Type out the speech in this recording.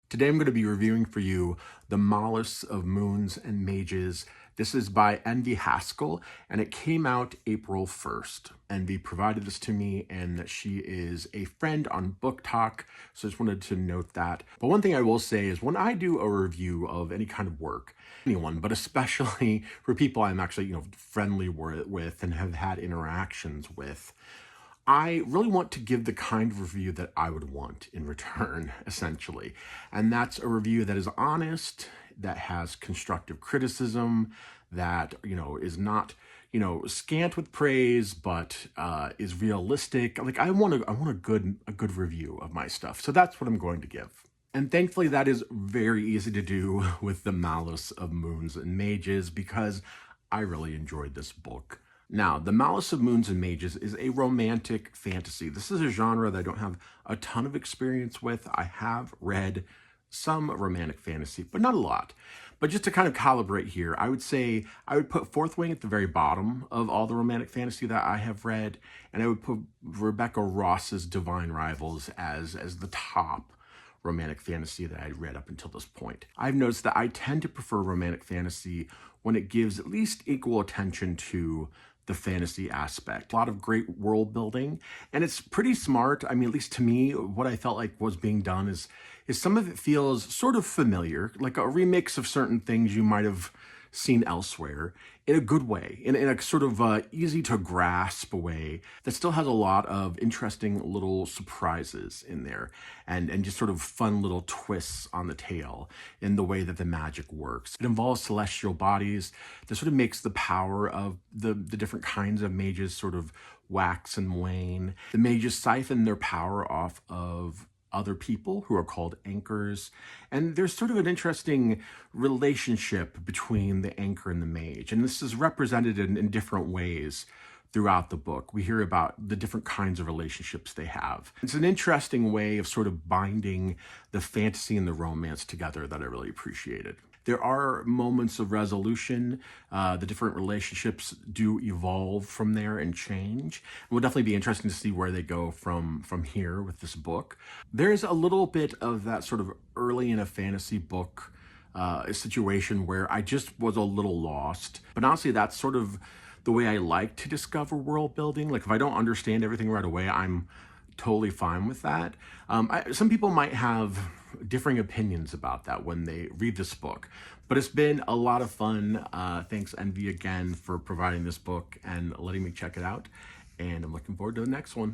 Today I'm going to be reviewing for you The Malice of Moons and Mages. This is by Envy Haskell, and it came out April 1st. Envy provided this to me, and she is a friend on Book Talk, so I just wanted to note that. But one thing I will say is when I do a review of any kind of work, anyone, but especially for people I'm actually, friendly with and have had interactions with, I really want to give the kind of review that I would want in return, essentially. And that's a review that is honest, that has constructive criticism, that, is not, scant with praise, but is realistic. Like I want a good review of my stuff. So that's what I'm going to give. And thankfully, that is very easy to do with The Malice of Moons and Mages because I really enjoyed this book. Now, The Malice of Moons and Mages is a romantic fantasy. This is a genre that I don't have a ton of experience with. I have read some romantic fantasy, but not a lot. But just to kind of calibrate here, I would say I would put Fourth Wing at the very bottom of all the romantic fantasy that I have read, and I would put Rebecca Ross's Divine Rivals as the top romantic fantasy that I'd read up until this point. I've noticed that I tend to prefer romantic fantasy when it gives at least equal attention to the fantasy aspect. A lot of great world building, and it's pretty smart. I mean, at least to me, what I felt like was being done is some of it feels sort of familiar, like a remix of certain things you might have seen elsewhere in a good way, in a sort of easy to grasp way that still has a lot of interesting little surprises in there and just sort of fun little twists on the tail in the way that the magic works. It involves celestial bodies that sort of makes the power of the different kinds of mages sort of wax and wane. The mages siphon their power off of other people who are called anchors. And there's sort of an interesting relationship between the anchor and the mage. And this is represented in different ways throughout the book. We hear about the different kinds of relationships they have. It's an interesting way of sort of binding the fantasy and the romance together that I really appreciated. There are moments of resolution. The different relationships do evolve from there and change. It will definitely be interesting to see where they go from here with this book. There's a little bit of that sort of early in a fantasy book situation where I just was a little lost. But honestly, that's sort of the way I like to discover world building. Like if I don't understand everything right away, I'm totally fine with that. Some people might have differing opinions about that when they read this book, but it's been a lot of fun. Thanks Envy again for providing this book and letting me check it out. And I'm looking forward to the next one.